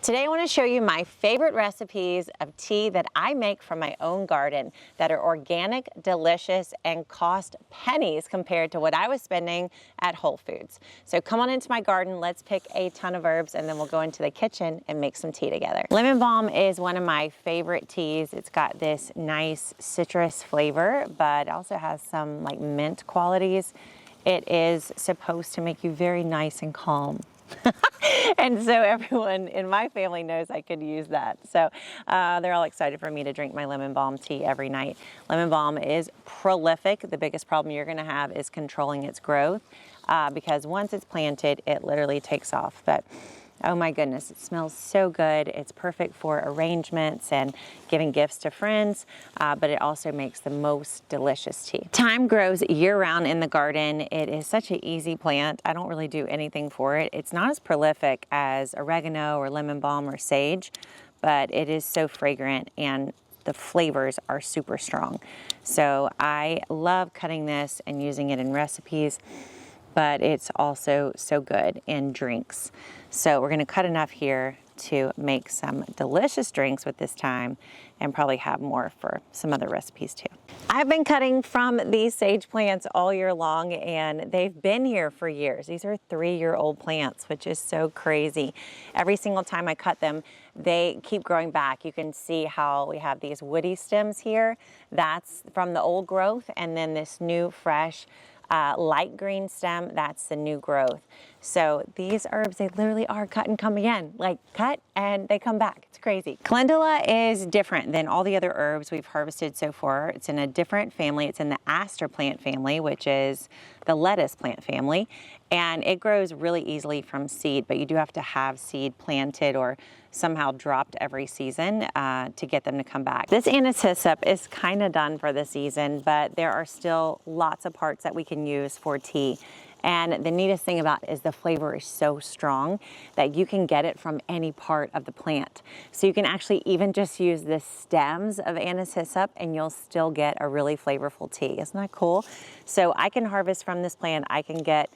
Today I want to show you my favorite recipes of tea that I make from my own garden that are organic, delicious, and cost pennies compared to what I was spending at Whole Foods. So come on into my garden, let's pick a ton of herbs, and then we'll go into the kitchen and make some tea together. Lemon balm is one of my favorite teas. It's got this nice citrus flavor, but also has some like mint qualities. It is supposed to make you very nice and calm. And so everyone in my family knows I could use that. So they're all excited for me to drink my lemon balm tea every night. Lemon balm is prolific. The biggest problem you're gonna have is controlling its growth because once it's planted, it literally takes off. But oh my goodness, it smells so good. It's perfect for arrangements and giving gifts to friends, but it also makes the most delicious tea. Thyme grows year-round in the garden. It is such an easy plant. I don't really do anything for it. It's not as prolific as oregano or lemon balm or sage, but it is so fragrant and the flavors are super strong. So I love cutting this and using it in recipes, but it's also so good in drinks. So we're gonna cut enough here to make some delicious drinks with this thyme and probably have more for some other recipes too. I've been cutting from these sage plants all year long and they've been here for years. These are 3-year-old plants, which is so crazy. Every single time I cut them, they keep growing back. You can see how we have these woody stems here. That's from the old growth, and then this new fresh light green stem, that's the new growth. So these herbs, they literally are cut and come again, like cut and they come back. It's crazy. Calendula is different than all the other herbs we've harvested so far. It's in a different family. It's in the aster plant family, which is the lettuce plant family. And it grows really easily from seed, but you do have to have seed planted or somehow dropped every season to get them to come back. This Anise Hyssop is kind of done for the season, but there are still lots of parts that we can use for tea. And the neatest thing about it is the flavor is so strong that you can get it from any part of the plant. So you can actually even just use the stems of Anise Hyssop and you'll still get a really flavorful tea. Isn't that cool? So I can harvest from this plant. I can get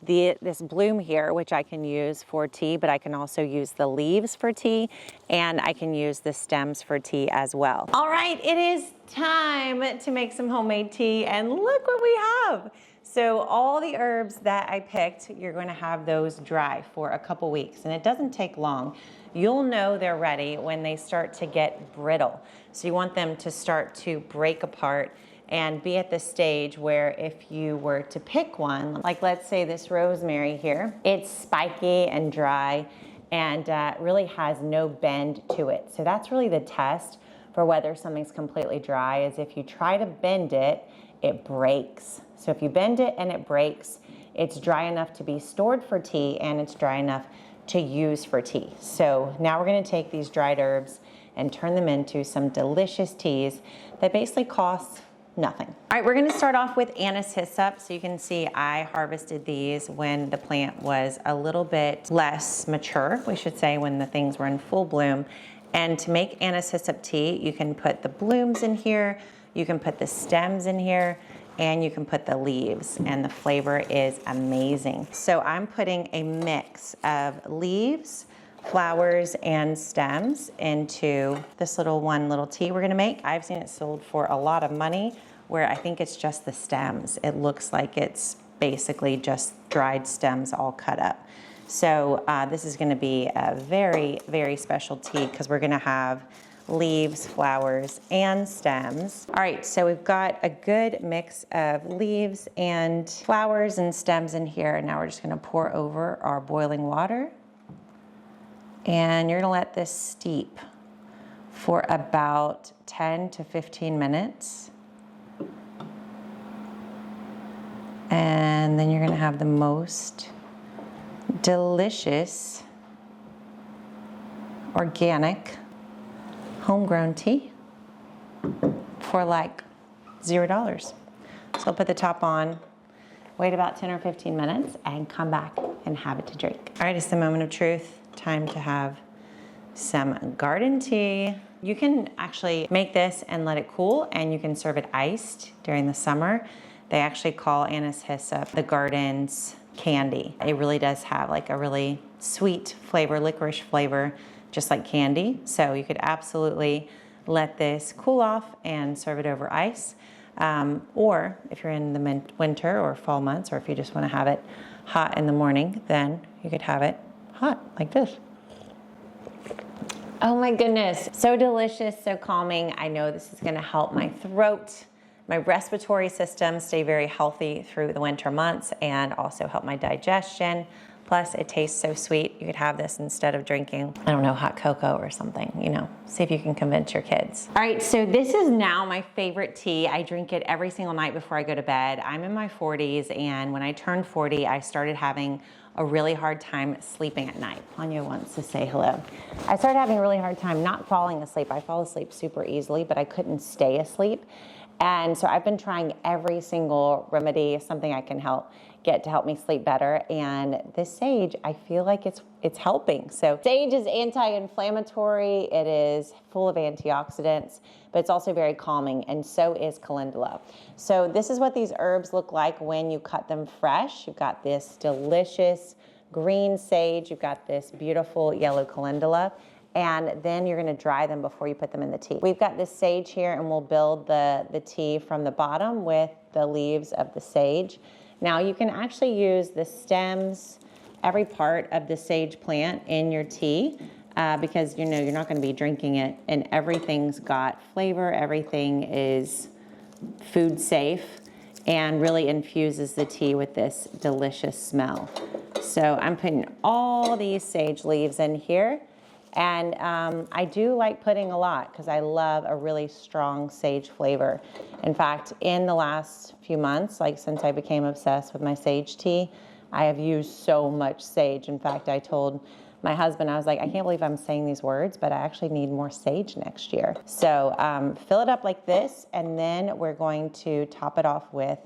this bloom here, which I can use for tea, but I can also use the leaves for tea, and I can use the stems for tea as well. All right, it is time to make some homemade tea, and look what we have. So all the herbs that I picked, you're going to have those dry for a couple weeks, and it doesn't take long. You'll know they're ready when they start to get brittle. So you want them to start to break apart and be at the stage where if you were to pick one, like let's say this rosemary here, it's spiky and dry and really has no bend to it. So that's really the test for whether something's completely dry, is if you try to bend it, it breaks. So if you bend it and it breaks, it's dry enough to be stored for tea and it's dry enough to use for tea. So now we're gonna take these dried herbs and turn them into some delicious teas that basically cost nothing. All right, we're gonna start off with Anise Hyssop. So you can see I harvested these when the plant was a little bit less mature, we should say, when the things were in full bloom. And to make Anise Hyssop tea, you can put the blooms in here, you can put the stems in here, and you can put the leaves, and the flavor is amazing. So I'm putting a mix of leaves, flowers, and stems into this little tea we're gonna make. I've seen it sold for a lot of money, where I think it's just the stems. It looks like it's basically just dried stems all cut up. So this is gonna be a very, very special tea because we're gonna have leaves, flowers, and stems. All right, so we've got a good mix of leaves and flowers and stems in here. Now we're just gonna pour over our boiling water. And you're gonna let this steep for about 10 to 15 minutes. And then you're gonna have the most delicious, organic, homegrown tea for like $0. So I'll put the top on, wait about 10 or 15 minutes, and come back and have it to drink. All right, it's the moment of truth. Time to have some garden tea. You can actually make this and let it cool, and you can serve it iced during the summer. They actually call Anise Hyssop the garden's candy. It really does have like a really sweet flavor, licorice flavor, just like candy. So you could absolutely let this cool off and serve it over ice. Or if you're in the winter or fall months, or if you just want to have it hot in the morning, then you could have it hot like this. Oh my goodness, so delicious, so calming. I know this is gonna help my throat, my respiratory system stay very healthy through the winter months, and also help my digestion. Plus, it tastes so sweet. You could have this instead of drinking, I don't know, hot cocoa or something, you know. See if you can convince your kids. All right, so this is now my favorite tea. I drink it every single night before I go to bed. I'm in my 40s, and when I turned 40, I started having a really hard time sleeping at night. Anya wants to say hello. I started having a really hard time not falling asleep. I fall asleep super easily, but I couldn't stay asleep. And so I've been trying every single remedy, something I can get to help me sleep better. And this sage, I feel like it's helping. So sage is anti-inflammatory. It is full of antioxidants, but it's also very calming, and so is calendula. So this is what these herbs look like when you cut them fresh. You've got this delicious green sage. You've got this beautiful yellow calendula. And then you're gonna dry them before you put them in the tea. We've got this sage here, and we'll build the tea from the bottom with the leaves of the sage. Now you can actually use the stems, every part of the sage plant in your tea, because you know you're not gonna be drinking it, and everything's got flavor, everything is food safe, and really infuses the tea with this delicious smell. So I'm putting all these sage leaves in here. And I do like putting a lot because I love a really strong sage flavor. In fact, in the last few months, like since I became obsessed with my sage tea, I have used so much sage. In fact, I told my husband, I was like, I can't believe I'm saying these words, but I actually need more sage next year. So fill it up like this, and then we're going to top it off with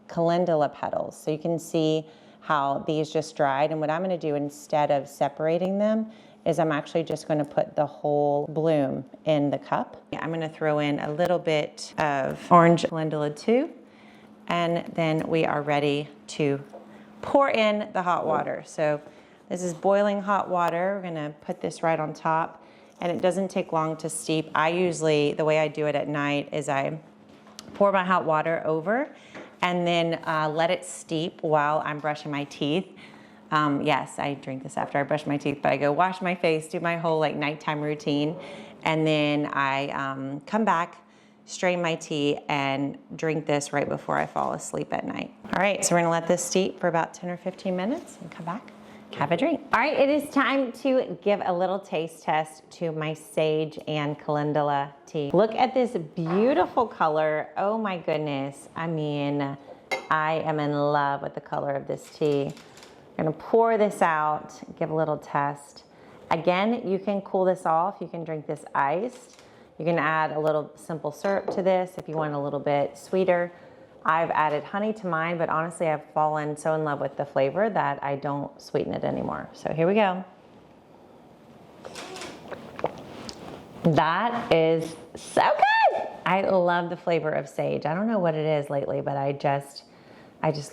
calendula petals. So you can see how these just dried. And what I'm gonna do instead of separating them is I'm actually just gonna put the whole bloom in the cup. I'm gonna throw in a little bit of orange calendula too, and then we are ready to pour in the hot water. So this is boiling hot water. We're gonna put this right on top, and it doesn't take long to steep. I usually, the way I do it at night is I pour my hot water over and then let it steep while I'm brushing my teeth. Yes, I drink this after I brush my teeth, but I go wash my face, do my whole like nighttime routine, and then I come back, strain my tea, and drink this right before I fall asleep at night. All right, so we're gonna let this steep for about 10 or 15 minutes and come back, have a drink. All right, it is time to give a little taste test to my sage and calendula tea. Look at this beautiful color. Oh my goodness. I mean, I am in love with the color of this tea. I'm gonna pour this out, give a little test. Again, you can cool this off. You can drink this iced. You can add a little simple syrup to this if you want a little bit sweeter. I've added honey to mine, but honestly, I've fallen so in love with the flavor that I don't sweeten it anymore. So here we go. That is so good. I love the flavor of sage. I don't know what it is lately, but I just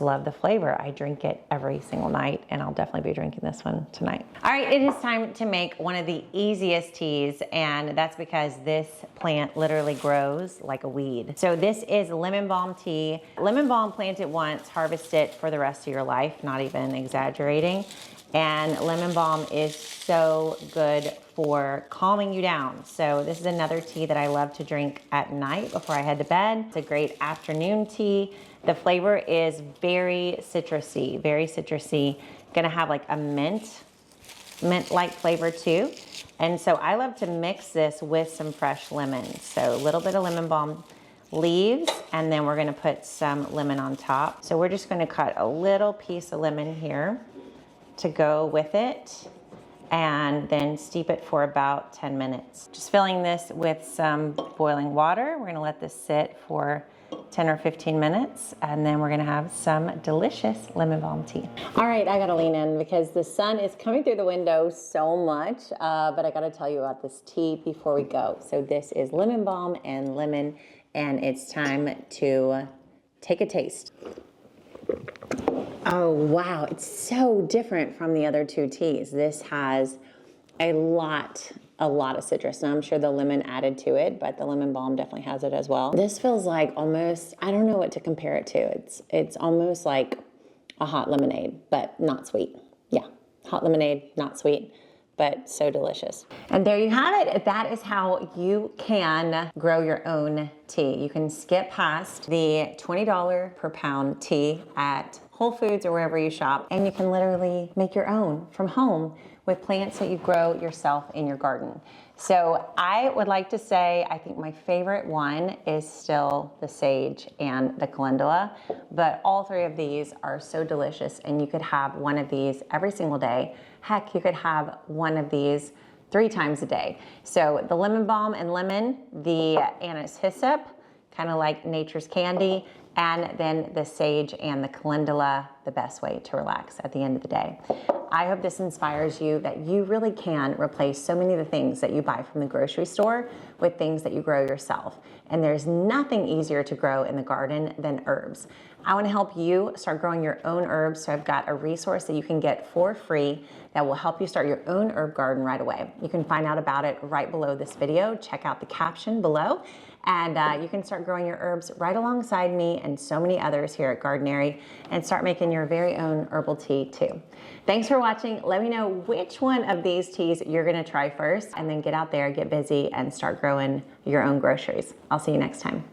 love the flavor. I drink it every single night, and I'll definitely be drinking this one tonight. All right, it is time to make one of the easiest teas, and that's because this plant literally grows like a weed. So this is lemon balm tea. Lemon balm, plant it once, harvest it for the rest of your life, not even exaggerating. And lemon balm is so good for calming you down. So this is another tea that I love to drink at night before I head to bed. It's a great afternoon tea. The flavor is very citrusy, Gonna have like a mint-like flavor too. And so I love to mix this with some fresh lemon. So a little bit of lemon balm leaves, and then we're gonna put some lemon on top. So we're just gonna cut a little piece of lemon here to go with it, and then steep it for about 10 minutes. Just filling this with some boiling water. We're gonna let this sit for 10 or 15 minutes, and then we're gonna have some delicious lemon balm tea. All right, I gotta lean in because the sun is coming through the window so much, but I gotta tell you about this tea before we go. So this is lemon balm and lemon, and it's time to take a taste. Oh, wow. It's so different from the other two teas. This has a lot of citrus. Now, I'm sure the lemon added to it, but the lemon balm definitely has it as well. This feels like almost, I don't know what to compare it to. It's almost like a hot lemonade, but not sweet. Yeah, hot lemonade, not sweet, but so delicious. And there you have it. That is how you can grow your own tea. You can skip past the $20 per pound tea at Whole Foods or wherever you shop, and you can literally make your own from home with plants that you grow yourself in your garden. So I would like to say, I think my favorite one is still the sage and the calendula, but all three of these are so delicious, and you could have one of these every single day. Heck, you could have one of these 3 times a day. So the lemon balm and lemon, the Anise Hyssop, kind of like nature's candy, and then the sage and the calendula, the best way to relax at the end of the day. I hope this inspires you that you really can replace so many of the things that you buy from the grocery store with things that you grow yourself. And there's nothing easier to grow in the garden than herbs. I want to help you start growing your own herbs, so I've got a resource that you can get for free that will help you start your own herb garden right away. You can find out about it right below this video. Check out the caption below, and you can start growing your herbs right alongside me and so many others here at Gardenary, and start making your very own herbal tea too. Thanks for watching. Let me know which one of these teas you're gonna try first, and then get out there, get busy, and start growing your own groceries. I'll see you next time.